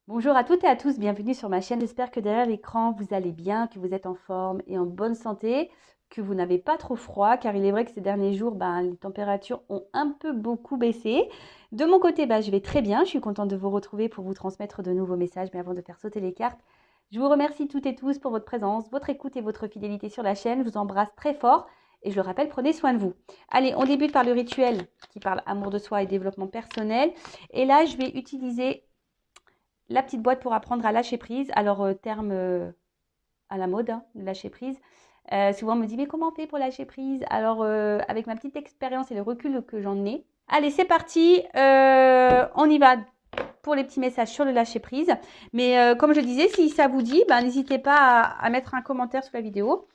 Bonjour à toutes et à tous, bienvenue sur ma chaîne. J'espère que derrière l'écran, vous allez bien, que vous êtes en forme et en bonne santé, que vous n'avez pas trop froid, car il est vrai que ces derniers jours, les températures ont un peu beaucoup baissé. De mon côté, je vais très bien. Je suis contente de vous retrouver pour vous transmettre de nouveaux messages. Mais avant de faire sauter les cartes, je vous remercie toutes et tous pour votre présence, votre écoute et votre fidélité sur la chaîne. Je vous embrasse très fort et je le rappelle, prenez soin de vous. Allez, on débute par le rituel qui parle amour de soi et développement personnel. Et là, je vais utiliser la petite boîte pour apprendre à lâcher prise. Alors, terme à la mode, hein, lâcher prise. Souvent, on me dit, mais comment on fait pour lâcher prise? Alors, avec ma petite expérience et le recul que j'en ai. Allez, c'est parti. On y va pour les petits messages sur le lâcher prise. Mais comme je disais, si ça vous dit, n'hésitez pas à mettre un commentaire sous la vidéo.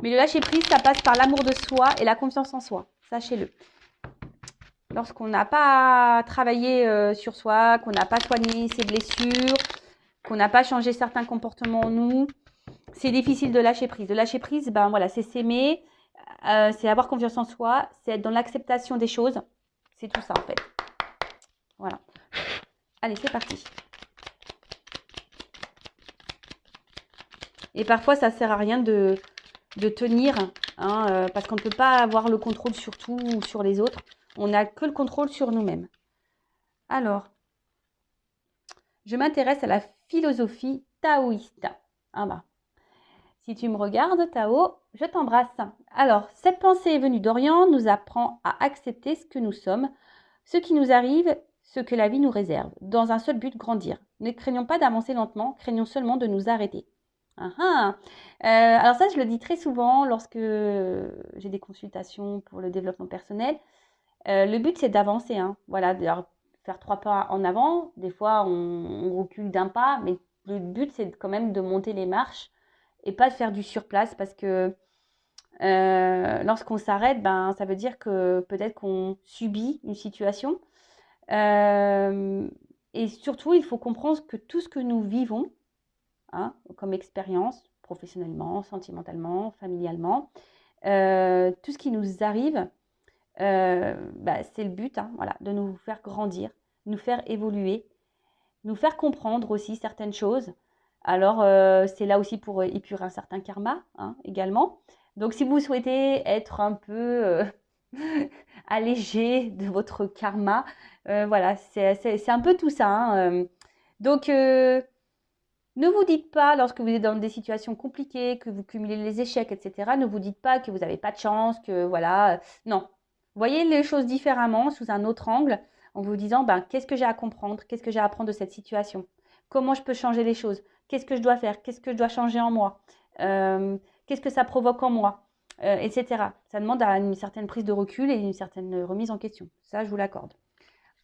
Mais le lâcher prise, ça passe par l'amour de soi et la confiance en soi. Sachez-le. Lorsqu'on n'a pas travaillé sur soi, qu'on n'a pas soigné ses blessures, qu'on n'a pas changé certains comportements en nous, c'est difficile de lâcher prise. De lâcher prise, voilà, c'est s'aimer, c'est avoir confiance en soi, c'est être dans l'acceptation des choses. C'est tout ça en fait. Voilà. Allez, c'est parti. Et parfois, ça sert à rien de tenir, hein, parce qu'on ne peut pas avoir le contrôle sur tout ou sur les autres. On n'a que le contrôle sur nous-mêmes. Alors, je m'intéresse à la philosophie taoïste. Ah bah, si tu me regardes, Tao, je t'embrasse. Alors, cette pensée est venue d'Orient, nous apprend à accepter ce que nous sommes, ce qui nous arrive, ce que la vie nous réserve, dans un seul but, grandir. Ne craignons pas d'avancer lentement, craignons seulement de nous arrêter. Alors ça, je le dis très souvent lorsque j'ai des consultations pour le développement personnel. Le but, c'est d'avancer. Hein. Voilà, faire 3 pas en avant. Des fois, on recule d'un pas, mais le but, c'est quand même de monter les marches et pas de faire du surplace parce que lorsqu'on s'arrête, ça veut dire que peut-être qu'on subit une situation. Et surtout, il faut comprendre que tout ce que nous vivons, hein, comme expérience, professionnellement, sentimentalement, familialement, tout ce qui nous arrive, c'est le but, hein, voilà, de nous faire grandir, nous faire évoluer, nous faire comprendre aussi certaines choses. Alors, c'est là aussi pour épurer un certain karma, hein, également. Donc, si vous souhaitez être un peu allégé de votre karma, voilà, c'est un peu tout ça. Hein, donc, ne vous dites pas, lorsque vous êtes dans des situations compliquées, que vous cumulez les échecs, etc., ne vous dites pas que vous n'avez pas de chance, que voilà. Non. Voyez les choses différemment, sous un autre angle, en vous disant, qu'est-ce que j'ai à comprendre? Qu'est-ce que j'ai à apprendre de cette situation? Comment je peux changer les choses? Qu'est-ce que je dois faire? Qu'est-ce que je dois changer en moi? Qu'est-ce que ça provoque en moi? Etc. Ça demande une certaine prise de recul et une certaine remise en question. Ça, je vous l'accorde.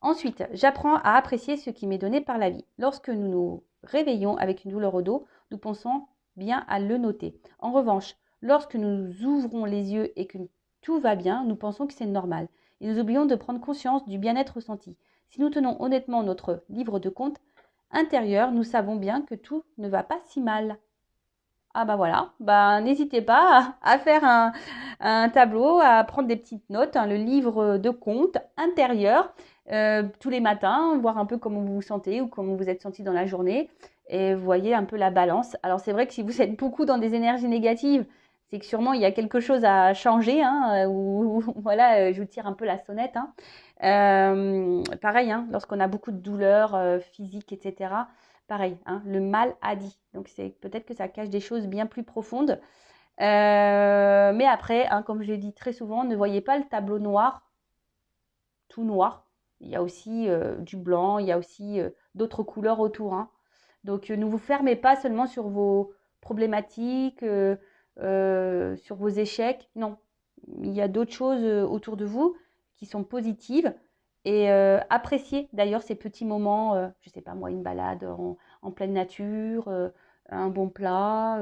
Ensuite, j'apprends à apprécier ce qui m'est donné par la vie. Lorsque nous nous réveillons avec une douleur au dos, nous pensons bien à le noter. En revanche, lorsque nous ouvrons les yeux et que tout va bien, nous pensons que c'est normal. Et nous oublions de prendre conscience du bien-être ressenti. Si nous tenons honnêtement notre livre de compte intérieur, nous savons bien que tout ne va pas si mal. Ah voilà, n'hésitez pas à faire un tableau, à prendre des petites notes, hein, le livre de compte intérieur, tous les matins, voir un peu comment vous vous sentez ou comment vous êtes senti dans la journée et vous voyez un peu la balance. Alors c'est vrai que si vous êtes beaucoup dans des énergies négatives, c'est que sûrement il y a quelque chose à changer, hein, ou voilà, je vous tire un peu la sonnette. Hein. Pareil, hein, lorsqu'on a beaucoup de douleurs physiques, etc. Pareil, hein, le mal a dit. Donc c'est peut-être que ça cache des choses bien plus profondes. Mais après, hein, comme je l'ai dit très souvent, ne voyez pas le tableau noir, tout noir. Il y a aussi du blanc, il y a aussi d'autres couleurs autour. Hein. Donc ne vous fermez pas seulement sur vos problématiques, sur vos échecs. Non, il y a d'autres choses autour de vous qui sont positives. Et appréciez d'ailleurs ces petits moments, je ne sais pas moi, une balade en pleine nature, un bon plat,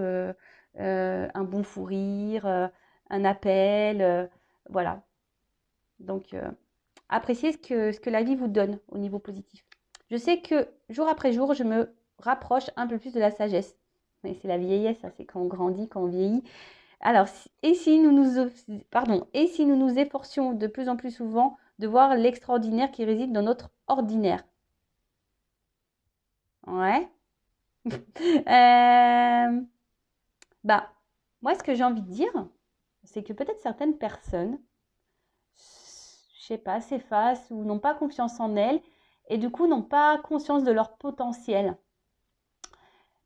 un bon fou rire, un appel, voilà. Donc, appréciez ce que la vie vous donne au niveau positif. Je sais que jour après jour, je me rapproche un peu plus de la sagesse. Mais c'est la vieillesse, ça, c'est quand on grandit, quand on vieillit. Alors, et si nous nous efforcions de plus en plus souvent de voir l'extraordinaire qui réside dans notre ordinaire, Ouais. Euh, Bah, moi, ce que j'ai envie de dire, c'est que peut-être certaines personnes, je sais pas, s'effacent ou n'ont pas confiance en elles et du coup n'ont pas conscience de leur potentiel.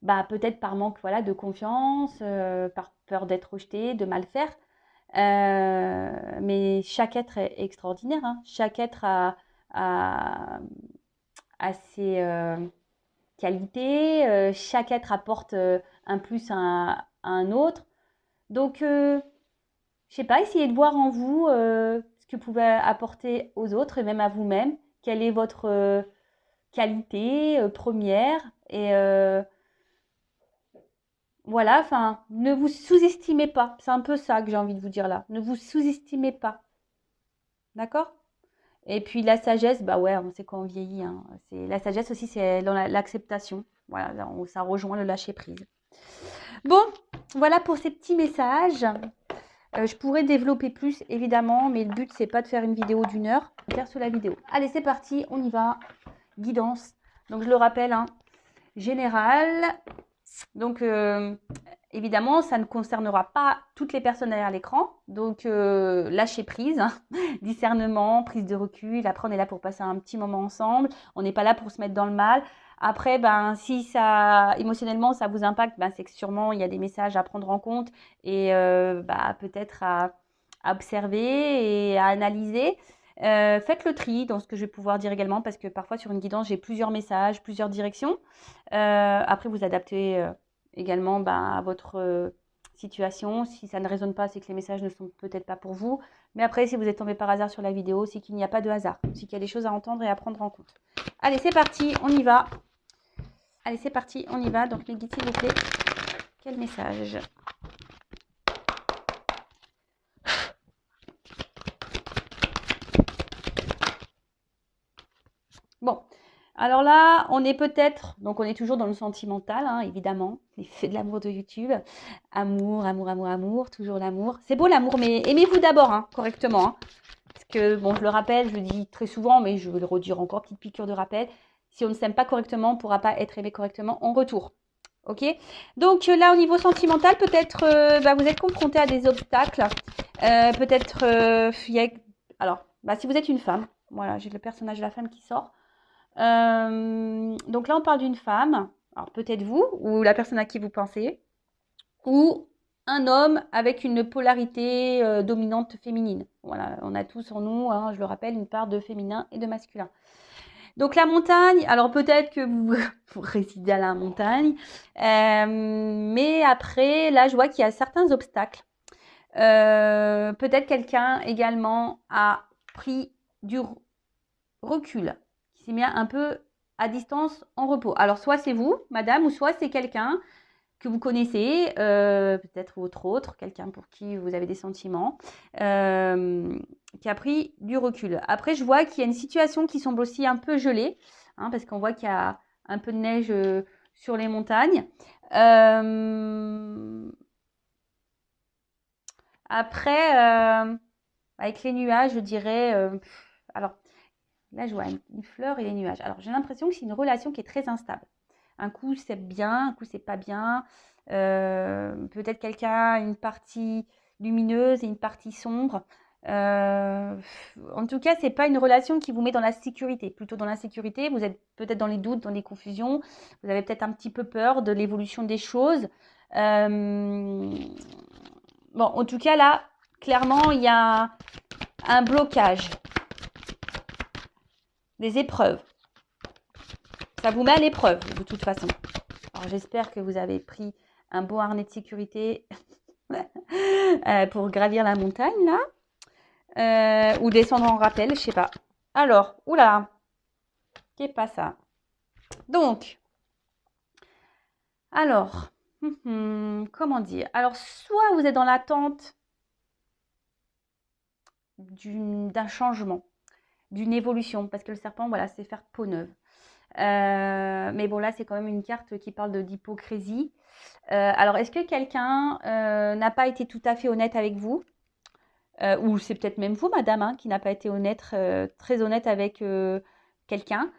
Bah, peut-être par manque voilà, de confiance, par peur d'être rejeté, de mal faire. Mais chaque être est extraordinaire, hein. Chaque être a, a ses qualités, chaque être apporte un plus à un autre. Donc, je sais pas, essayez de voir en vous ce que vous pouvez apporter aux autres et même à vous-même. Quelle est votre qualité première et voilà, enfin, ne vous sous-estimez pas. C'est un peu ça que j'ai envie de vous dire là. Ne vous sous-estimez pas. D'accord? Et puis la sagesse, bah ouais, on sait quand on vieillit, hein. La sagesse aussi, c'est dans l'acceptation. Voilà, ça rejoint le lâcher prise. Bon, voilà pour ces petits messages. Je pourrais développer plus, évidemment, mais le but, c'est pas de faire une vidéo d'1 heure. Faire sur la vidéo. Allez, c'est parti, on y va. Guidance. Donc, je le rappelle, hein, général. Donc, évidemment, ça ne concernera pas toutes les personnes derrière l'écran. Donc, lâcher prise, hein, discernement, prise de recul. Après, on est là pour passer un petit moment ensemble. On n'est pas là pour se mettre dans le mal. Après, ben, si ça, émotionnellement, ça vous impacte, ben, c'est que sûrement, il y a des messages à prendre en compte et bah, peut-être à observer et à analyser. Faites le tri dans ce que je vais pouvoir dire également parce que parfois, sur une guidance, j'ai plusieurs messages, plusieurs directions. Après, vous adaptez également ben, à votre situation. Si ça ne résonne pas, c'est que les messages ne sont peut-être pas pour vous. Mais après, si vous êtes tombé par hasard sur la vidéo, c'est qu'il n'y a pas de hasard. C'est qu'il y a des choses à entendre et à prendre en compte. Allez, c'est parti, on y va. Allez, c'est parti, on y va. Donc, mes guides, s'il vous plaît. Quel message? Bon, alors là, on est peut-être, donc on est toujours dans le sentimental, hein, évidemment, l'effet de l'amour de YouTube. Amour, amour, amour, amour, toujours l'amour. C'est beau l'amour, mais aimez-vous d'abord, hein, correctement. Hein. Parce que, bon, je le rappelle, je le dis très souvent, mais je vais le redire encore, petite piqûre de rappel. Si on ne s'aime pas correctement, on ne pourra pas être aimé correctement en retour. Ok? Donc là, au niveau sentimental, peut-être bah, vous êtes confronté à des obstacles. Peut-être, alors, bah, si vous êtes une femme, voilà, j'ai le personnage de la femme qui sort. Donc là, on parle d'une femme, alors peut-être vous, ou la personne à qui vous pensez, ou un homme avec une polarité dominante féminine. Voilà, on a tous en nous, hein, je le rappelle, une part de féminin et de masculin. Donc la montagne, alors peut-être que vous, vous résidez à la montagne, mais après, là, je vois qu'il y a certains obstacles. Peut-être quelqu'un également a pris du recul, qui s'est mis un peu à distance en repos. Alors, soit c'est vous, madame, ou soit c'est quelqu'un que vous connaissez, peut-être votre autre, quelqu'un pour qui vous avez des sentiments, qui a pris du recul. Après, je vois qu'il y a une situation qui semble aussi un peu gelée, hein, parce qu'on voit qu'il y a un peu de neige sur les montagnes. Après, avec les nuages, je dirais... alors, là, je vois une fleur et les nuages. Alors, j'ai l'impression que c'est une relation qui est très instable. Un coup, c'est bien, un coup, c'est pas bien. Peut-être quelqu'un a une partie lumineuse et une partie sombre. En tout cas, c'est pas une relation qui vous met dans la sécurité. Plutôt dans l'insécurité, vous êtes peut-être dans les doutes, dans les confusions. Vous avez peut-être un petit peu peur de l'évolution des choses. Bon, en tout cas, là, clairement, il y a un blocage. Des épreuves. Ça vous met à l'épreuve, de toute façon. Alors, j'espère que vous avez pris un bon harnais de sécurité pour gravir la montagne, là. Ou descendre en rappel, je sais pas. Alors, oula, qu'est pas ça? Donc, alors, comment dire? Alors, soit vous êtes dans l'attente d'un changement, d'une évolution, parce que le serpent, voilà, c'est faire peau neuve. Mais bon, là, c'est quand même une carte qui parle d'hypocrisie. Alors, est-ce que quelqu'un n'a pas été tout à fait honnête avec vous? Ou c'est peut-être même vous, madame, hein, qui n'a pas été honnête, très honnête avec quelqu'un.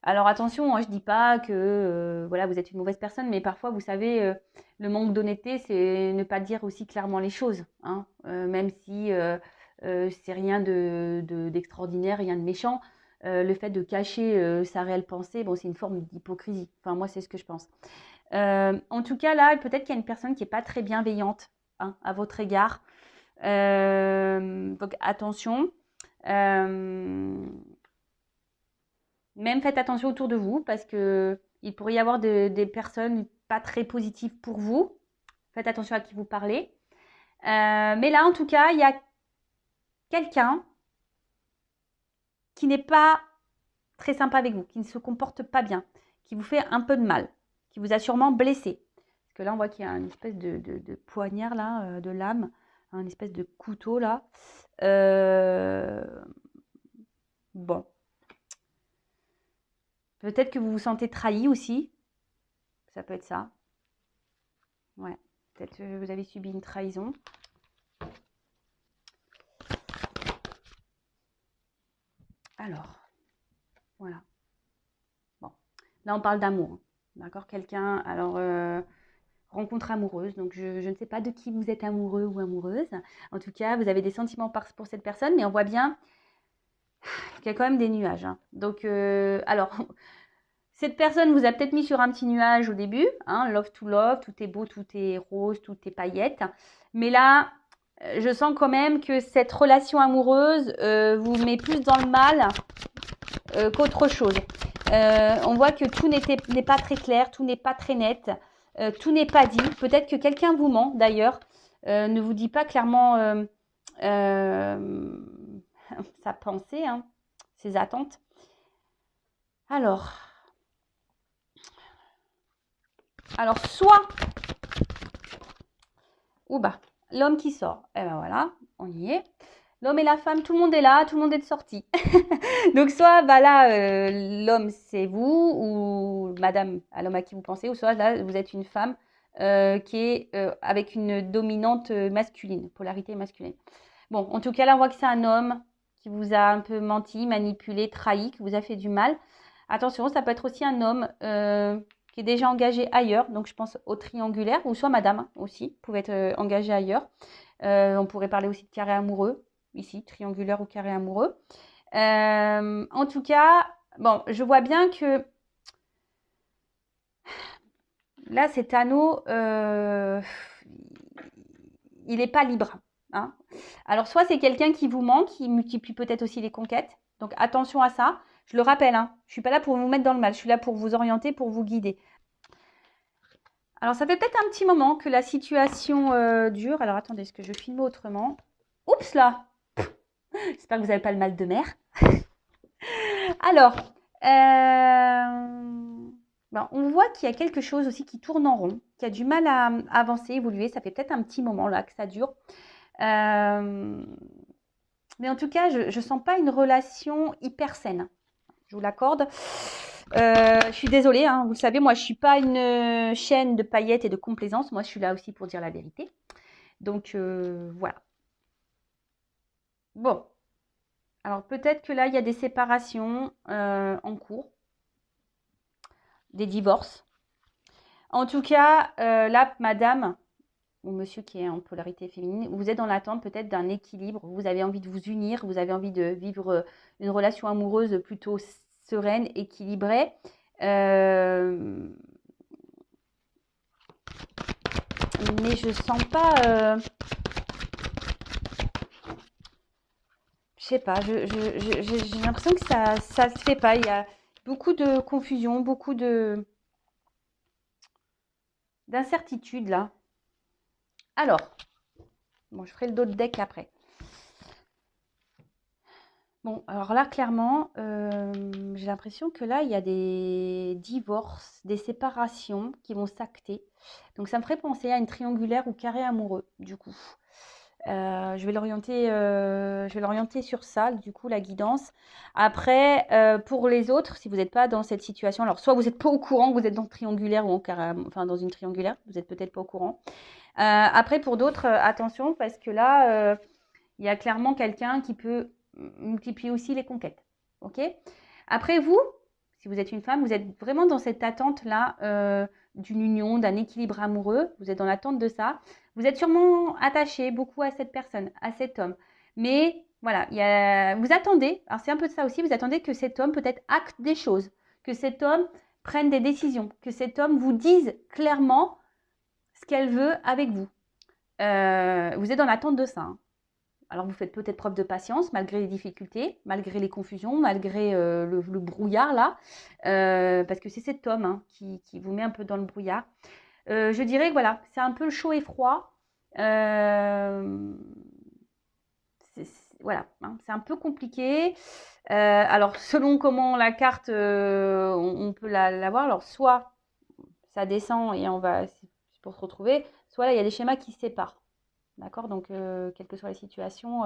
Alors attention, hein, je dis pas que voilà, vous êtes une mauvaise personne, mais parfois, vous savez, le manque d'honnêteté, c'est ne pas dire aussi clairement les choses, hein, même si c'est rien d'extraordinaire, rien de méchant. Le fait de cacher sa réelle pensée, bon, c'est une forme d'hypocrisie. Enfin, moi, c'est ce que je pense. En tout cas, là, peut-être qu'il y a une personne qui n'est pas très bienveillante, hein, à votre égard. Donc attention. Même faites attention autour de vous parce que il pourrait y avoir des personnes pas très positives pour vous. Faites attention à qui vous parlez. Mais là, en tout cas, il y a quelqu'un qui n'est pas très sympa avec vous, qui ne se comporte pas bien, qui vous fait un peu de mal, qui vous a sûrement blessé. Parce que là, on voit qu'il y a une espèce de poignard là, de lame, une espèce de couteau là. Bon. Peut-être que vous vous sentez trahi aussi. Ça peut être ça. Ouais. Peut-être que vous avez subi une trahison. Alors, voilà. Bon. Là, on parle d'amour, hein. D'accord? Quelqu'un, alors, rencontre amoureuse. Donc, je ne sais pas de qui vous êtes amoureux ou amoureuse. En tout cas, vous avez des sentiments pour cette personne, mais on voit bien qu'il y a quand même des nuages, hein. Donc, alors, cette personne vous a peut-être mis sur un petit nuage au début, hein, love to love, tout est beau, tout est rose, tout est paillettes. Mais là, je sens quand même que cette relation amoureuse vous met plus dans le mal qu'autre chose. On voit que tout n'est pas très clair, tout n'est pas très net, tout n'est pas dit. Peut-être que quelqu'un vous ment d'ailleurs, ne vous dit pas clairement sa pensée, hein, ses attentes. Alors, soit, ou bah, l'homme qui sort, et ben voilà, on y est. L'homme et la femme, tout le monde est là, tout le monde est de sortie. Donc soit bah là, l'homme c'est vous ou madame, l'homme à qui vous pensez, ou soit là vous êtes une femme qui est avec une dominante masculine, polarité masculine. Bon, en tout cas là on voit que c'est un homme qui vous a un peu menti, manipulé, trahi, qui vous a fait du mal. Attention, ça peut être aussi un homme qui est déjà engagé ailleurs, donc je pense au triangulaire, ou soit madame aussi, pouvait être engagée ailleurs. On pourrait parler aussi de carré amoureux, ici, triangulaire ou carré amoureux. En tout cas, bon, je vois bien que là, cet anneau, il n'est pas libre, hein. Alors, soit c'est quelqu'un qui vous manque, qui multiplie peut-être aussi les conquêtes. Donc, attention à ça. Je le rappelle, hein, je ne suis pas là pour vous mettre dans le mal. Je suis là pour vous orienter, pour vous guider. Alors, ça fait peut-être un petit moment que la situation dure. Alors, attendez, est-ce que je filme autrement? Oups là! J'espère que vous n'avez pas le mal de mer. Alors, ben, on voit qu'il y a quelque chose aussi qui tourne en rond, qui a du mal à avancer, évoluer. Ça fait peut-être un petit moment là que ça dure. Mais en tout cas, je ne sens pas une relation hyper saine. Je vous l'accorde. Je suis désolée, hein, vous le savez, moi je ne suis pas une chaîne de paillettes et de complaisance. Moi je suis là aussi pour dire la vérité. Donc voilà. Bon. Alors peut-être que là il y a des séparations en cours, des divorces. En tout cas, là, madame ou monsieur qui est en polarité féminine, vous êtes dans l'attente peut-être d'un équilibre. Vous avez envie de vous unir, vous avez envie de vivre une relation amoureuse plutôt sereine, équilibrée. Mais je sens pas. Je sais pas. J'ai l'impression que ça se fait pas. Il y a beaucoup de confusion, beaucoup d'incertitude là. Alors, bon, je ferai le dos de deck après. Bon, alors là, clairement, j'ai l'impression que là, il y a des divorces, des séparations qui vont s'acter. Donc, ça me ferait penser à une triangulaire ou carré amoureux, du coup. Je vais l'orienter sur ça, du coup, la guidance. Après, pour les autres, si vous n'êtes pas dans cette situation, alors soit vous n'êtes pas au courant que vous êtes dans le triangulaire ou enfin dans une triangulaire, vous n'êtes peut-être pas au courant. Après, pour d'autres, attention, parce que là, il y a clairement quelqu'un qui peut multiplier aussi les conquêtes. Ok? Après, vous, si vous êtes une femme, vous êtes vraiment dans cette attente-là d'une union, d'un équilibre amoureux. Vous êtes dans l'attente de ça. Vous êtes sûrement attaché beaucoup à cette personne, à cet homme. Mais voilà, vous attendez, alors c'est un peu de ça aussi, vous attendez que cet homme peut-être acte des choses, que cet homme prenne des décisions, que cet homme vous dise clairement ce qu'elle veut avec vous. Vous êtes dans l'attente de ça. Hein. Alors vous faites peut-être preuve de patience malgré les difficultés, malgré les confusions, malgré le brouillard là, parce que c'est cet homme hein, qui vous met un peu dans le brouillard. Je dirais que voilà, c'est un peu le chaud et froid. Voilà, hein, c'est un peu compliqué. Alors selon comment la carte, on peut la voir, alors soit ça descend et c'est pour se retrouver, soit là il y a des schémas qui se séparent. D'accord? Donc, quelle que soit la situation.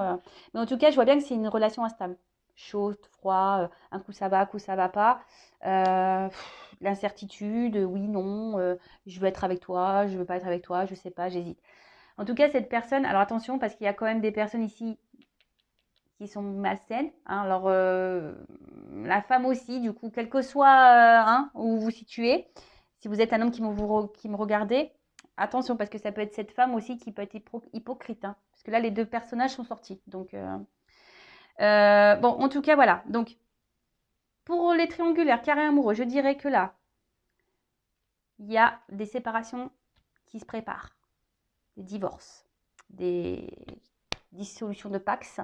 Mais en tout cas, je vois bien que c'est une relation instable. Chaud, froid, un coup ça va, un coup ça va pas. L'incertitude, oui, non, je veux être avec toi, je veux pas être avec toi, je sais pas, j'hésite. En tout cas, cette personne, alors attention, parce qu'il y a quand même des personnes ici qui sont malsaines. Hein, alors, la femme aussi, du coup, quel que soit hein, où vous vous situez, si vous êtes un homme qui me regardez, attention, parce que ça peut être cette femme aussi qui peut être hypocrite. Hein, parce que là, les deux personnages sont sortis. Donc, bon, en tout cas, voilà. Donc, pour les triangulaires, carrés amoureux, je dirais que là, il y a des séparations qui se préparent. Des divorces, des dissolutions de Pax.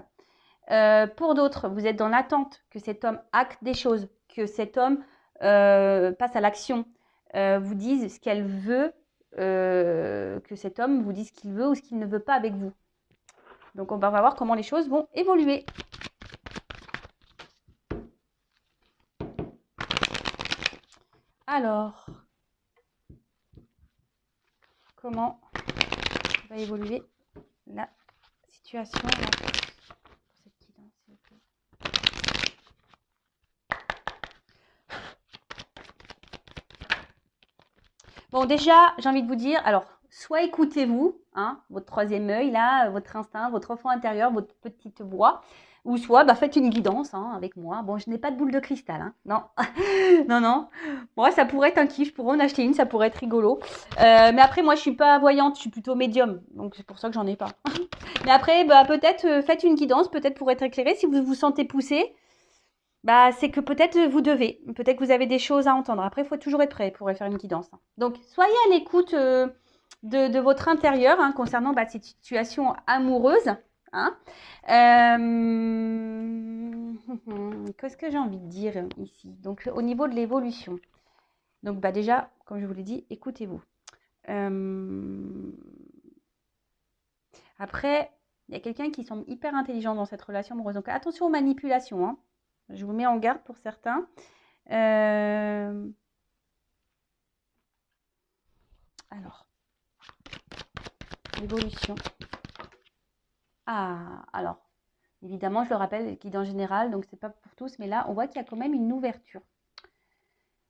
Pour d'autres, vous êtes dans l'attente que cet homme acte des choses, que cet homme passe à l'action, vous dise ce qu'elle veut, que cet homme vous dise ce qu'il veut ou ce qu'il ne veut pas avec vous. Donc on va voir comment les choses vont évoluer. Alors, comment va évoluer la situation là, pour cette guidance, s'il vous plaît. Bon, déjà, j'ai envie de vous dire, alors, soit écoutez-vous, hein, votre troisième œil, là, votre instinct, votre enfant intérieur, votre petite voix, ou soit faites une guidance hein, avec moi. Bon, je n'ai pas de boule de cristal, hein, non, non, non. Moi, ça pourrait être un kiff, je pourrais en acheter une, ça pourrait être rigolo. Mais après, moi, je suis pas voyante, je suis plutôt médium, donc c'est pour ça que j'en ai pas. Mais après, peut-être faites une guidance, peut-être pour être éclairé, si vous vous sentez poussé. C'est que peut-être vous devez, peut-être que vous avez des choses à entendre. Après, il faut toujours être prêt pour faire une guidance. Donc, soyez à l'écoute de votre intérieur hein, concernant cette situation amoureuse. Hein. Qu'est-ce que j'ai envie de dire ici? Donc, au niveau de l'évolution. Donc, déjà, comme je vous l'ai dit, écoutez-vous. Après, il y a quelqu'un qui semble hyper intelligent dans cette relation amoureuse. Donc, attention aux manipulations. Hein. Je vous mets en garde pour certains. Alors, l'évolution. Alors, évidemment, je le rappelle, guide en général, donc c'est pas pour tous, mais là, on voit qu'il y a quand même une ouverture.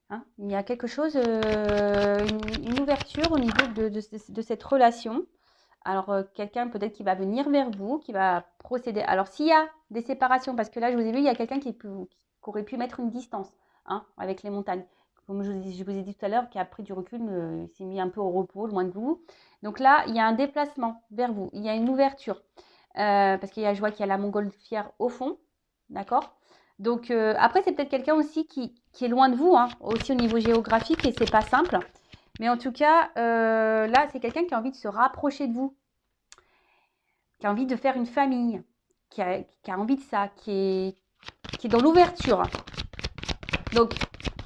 Hein, il y a quelque chose, une ouverture au niveau de cette relation. Alors, quelqu'un peut-être qui va venir vers vous, qui va procéder. Alors, s'il y a des séparations, parce que là, je vous ai vu, il y a quelqu'un qui aurait pu mettre une distance hein, avec les montagnes. Comme je vous ai dit tout à l'heure, qui a pris du recul, il s'est mis un peu au repos, loin de vous. Donc là, il y a un déplacement vers vous, il y a une ouverture. Parce je vois qu'il y a la montgolfière au fond, d'accord? Donc après, c'est peut-être quelqu'un aussi qui est loin de vous, hein, aussi au niveau géographique, et c'est pas simple. Mais en tout cas, là, c'est quelqu'un qui a envie de se rapprocher de vous, qui a envie de faire une famille, qui a envie de ça, qui est dans l'ouverture. Donc,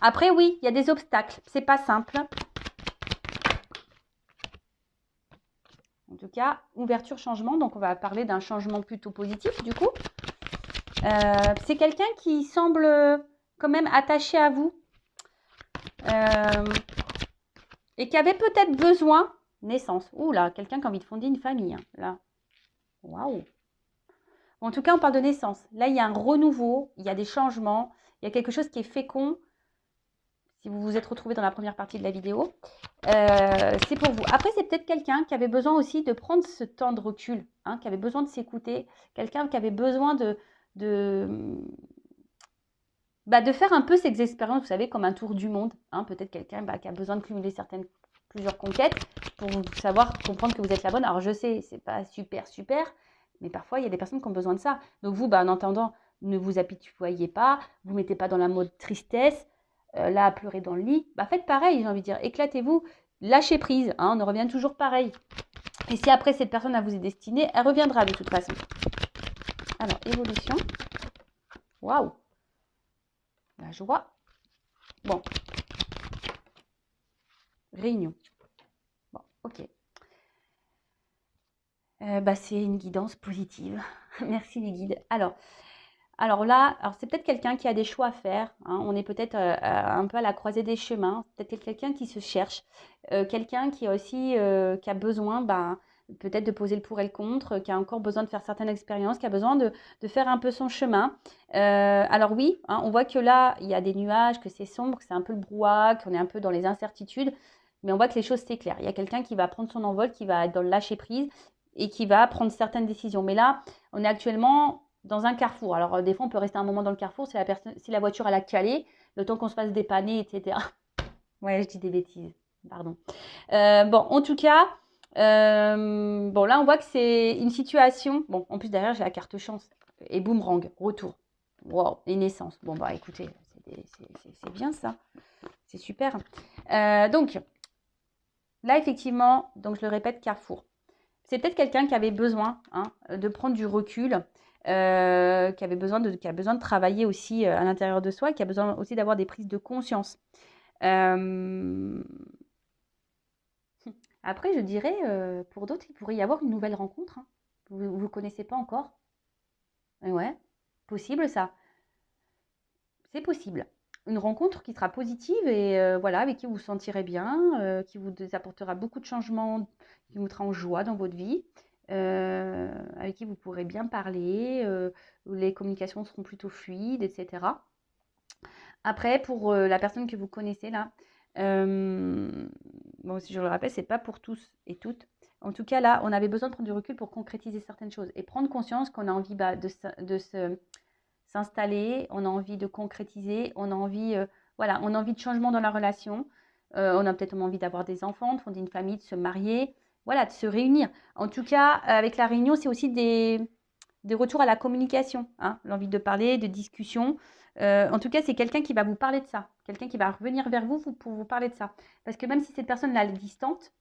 après, oui, il y a des obstacles. C'est pas simple. En tout cas, ouverture, changement. Donc, on va parler d'un changement plutôt positif, du coup. C'est quelqu'un qui semble quand même attaché à vous. Et qui avait peut-être besoin, naissance. Ouh là, quelqu'un qui a envie de fonder une famille. Hein, là. Waouh. En tout cas, on parle de naissance. Là, il y a un renouveau, il y a des changements, il y a quelque chose qui est fécond. Si vous vous êtes retrouvé dans la première partie de la vidéo, c'est pour vous. Après, c'est peut-être quelqu'un qui avait besoin aussi de prendre ce temps de recul, hein, qui avait besoin de s'écouter, quelqu'un qui avait besoin de bah, de faire un peu ces expériences, vous savez, comme un tour du monde. Hein, peut-être quelqu'un qui a besoin de cumuler plusieurs conquêtes pour savoir, comprendre que vous êtes la bonne. Alors, je sais, c'est pas super, super, mais parfois, il y a des personnes qui ont besoin de ça. Donc, vous, bah, en entendant, ne vous apitoyez pas, vous mettez pas dans la mode tristesse, là, à pleurer dans le lit. Bah, faites pareil, j'ai envie de dire, éclatez-vous, lâchez prise, hein, on revient toujours pareil. Et si après, cette personne, elle vous est destinée, elle reviendra de toute façon. Alors, évolution. Waouh! La joie. Bon. Réunion. Bon, ok. Bah, c'est une guidance positive. Merci les guides. Alors là, c'est peut-être quelqu'un qui a des choix à faire. Hein. On est peut-être un peu à la croisée des chemins. Peut-être quelqu'un qui se cherche. Quelqu'un qui a aussi qui a besoin peut-être de poser le pour et le contre, qui a encore besoin de faire certaines expériences, qui a besoin de faire un peu son chemin. Alors oui, hein, on voit que là, il y a des nuages, que c'est sombre, que c'est un peu le brouhaha, qu'on est un peu dans les incertitudes. Mais on voit que les choses s'éclairent. Il y a quelqu'un qui va prendre son envol, qui va être dans le lâcher-prise et qui va prendre certaines décisions. Mais là, on est actuellement dans un carrefour. Alors, des fois, on peut rester un moment dans le carrefour si la voiture elle a calé, le temps qu'on se fasse dépanner, etc. Ouais, je dis des bêtises. Pardon. Bon, en tout cas, bon, là, on voit que c'est une situation. Bon, en plus, derrière, j'ai la carte chance. Et boomerang, retour. Wow, les naissances. Bon, bah, écoutez, c'est bien ça. C'est super. Donc, là, effectivement, donc je le répète, carrefour. C'est peut-être quelqu'un qui avait besoin de prendre du recul, qui a besoin de travailler aussi à l'intérieur de soi, qui a besoin aussi d'avoir des prises de conscience. Euh, Après, je dirais, pour d'autres, il pourrait y avoir une nouvelle rencontre. Hein. Vous ne vous connaissez pas encore. Ouais, possible ça. C'est possible. Une rencontre qui sera positive et voilà, avec qui vous vous sentirez bien, qui vous apportera beaucoup de changements, qui vous mettra en joie dans votre vie, avec qui vous pourrez bien parler, où les communications seront plutôt fluides, etc. Après, pour la personne que vous connaissez là, euh, bon, si je le rappelle, c'est pas pour tous et toutes. En tout cas, là, on avait besoin de prendre du recul pour concrétiser certaines choses et prendre conscience qu'on a envie de s'installer, on a envie de concrétiser, on a envie, voilà, on a envie de changement dans la relation, on a peut-être envie d'avoir des enfants, de fonder une famille, de se marier, voilà, de se réunir. En tout cas, avec la réunion, c'est aussi des retours à la communication, hein, l'envie de parler, de discussion. En tout cas, c'est quelqu'un qui va vous parler de ça, quelqu'un qui va revenir vers vous pour vous parler de ça. Parce que même si cette personne-là est distante,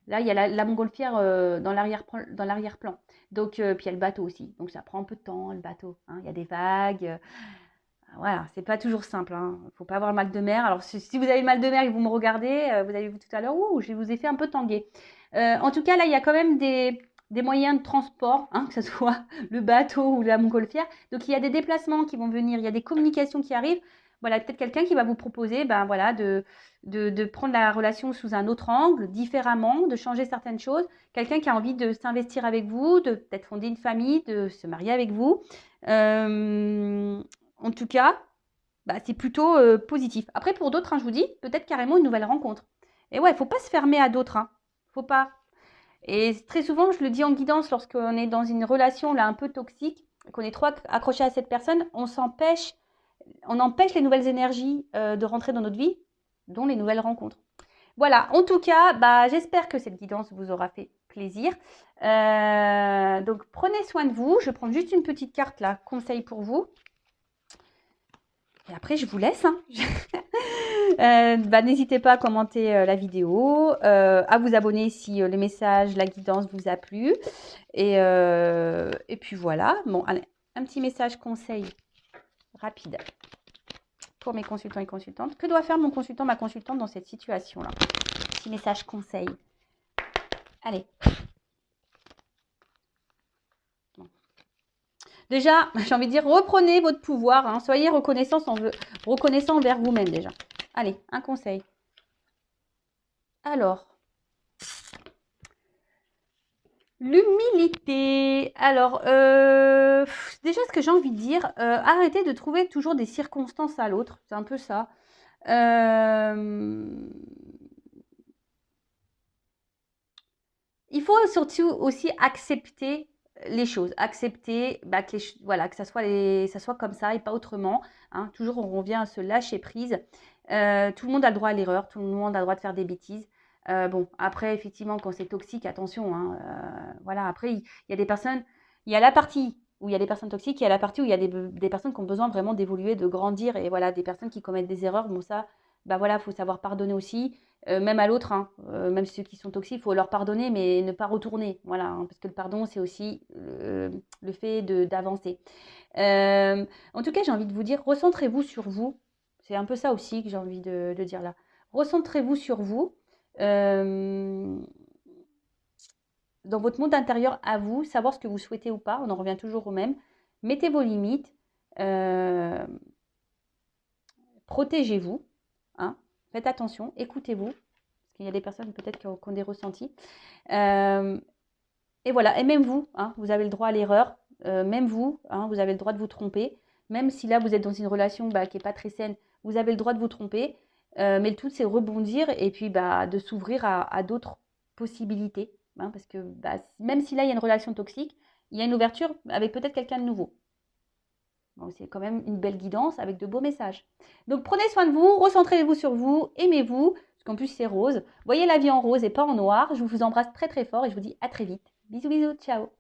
là, il y a la montgolfière dans l'arrière-plan. Donc, puis il y a le bateau aussi. Donc, ça prend un peu de temps, le bateau. Hein. Il y a des vagues. Voilà, c'est pas toujours simple. Hein. Faut pas avoir le mal de mer. Alors, si vous avez le mal de mer et que vous me regardez, vous avez vu tout à l'heure, ouh, je vous ai fait un peu tanguer. En tout cas, là, il y a quand même des moyens de transport, hein, que ce soit le bateau ou la montgolfière. Donc, il y a des déplacements qui vont venir, il y a des communications qui arrivent. Voilà, peut-être quelqu'un qui va vous proposer voilà, de prendre la relation sous un autre angle, différemment, de changer certaines choses. Quelqu'un qui a envie de s'investir avec vous, de peut-être fonder une famille, de se marier avec vous. En tout cas, c'est plutôt positif. Après, pour d'autres, hein, je vous dis, peut-être carrément une nouvelle rencontre. Et ouais, il ne faut pas se fermer à d'autres. Hein. Faut pas. Et très souvent, je le dis en guidance, lorsqu'on est dans une relation là un peu toxique, qu'on est trop accroché à cette personne, on empêche les nouvelles énergies de rentrer dans notre vie, dont les nouvelles rencontres. Voilà, en tout cas, j'espère que cette guidance vous aura fait plaisir. Donc, prenez soin de vous. Je vais prendre juste une petite carte là, conseil pour vous. Et après, je vous laisse. Hein. N'hésitez pas à commenter la vidéo, à vous abonner si le message, la guidance vous a plu. Et puis voilà. Bon, allez, un petit message conseil rapide pour mes consultants et consultantes. Que doit faire mon consultant, ma consultante dans cette situation-là? Petit message conseil. Allez. Bon. Déjà, j'ai envie de dire, reprenez votre pouvoir. Hein, soyez reconnaissant envers vous-même déjà. Allez, un conseil. Alors, l'humilité. Alors, déjà, ce que j'ai envie de dire, arrêtez de trouver toujours des circonstances à l'autre. C'est un peu ça. Il faut surtout aussi accepter les choses, accepter que, voilà, que ça soit comme ça et pas autrement. Hein. Toujours, on revient à se lâcher prise. Tout le monde a le droit à l'erreur, tout le monde a le droit de faire des bêtises. Bon, après, effectivement, quand c'est toxique, attention. Hein, voilà, après, il y a des personnes, il y a la partie où il y a des personnes toxiques, il y a la partie où il y a des personnes qui ont besoin vraiment d'évoluer, de grandir. Et voilà, des personnes qui commettent des erreurs, bon, ça, voilà, faut savoir pardonner aussi. Même à l'autre, hein, même ceux qui sont toxiques, il faut leur pardonner, mais ne pas retourner. Voilà, hein, parce que le pardon, c'est aussi le fait d'avancer. En tout cas, j'ai envie de vous dire, recentrez-vous sur vous. C'est un peu ça aussi que j'ai envie de dire là. Recentrez-vous sur vous, euh, dans votre monde intérieur à vous, savoir ce que vous souhaitez ou pas. On en revient toujours au même. Mettez vos limites. euh, Protégez-vous. Hein, faites attention, écoutez-vous. Parce qu'il y a des personnes peut-être qui ont des ressentis. Euh, et voilà, et même vous, hein, vous avez le droit à l'erreur. Même vous, hein, vous avez le droit de vous tromper. Même si là, vous êtes dans une relation qui n'est pas très saine, vous avez le droit de vous tromper. Mais le tout, c'est rebondir et puis de s'ouvrir à d'autres possibilités. Hein, parce que même si là, il y a une relation toxique, il y a une ouverture avec peut-être quelqu'un de nouveau. Bon, c'est quand même une belle guidance avec de beaux messages. Donc prenez soin de vous, recentrez-vous sur vous, aimez-vous, parce qu'en plus c'est rose. Voyez la vie en rose et pas en noir. Je vous embrasse très très fort et je vous dis à très vite. Bisous bisous, ciao.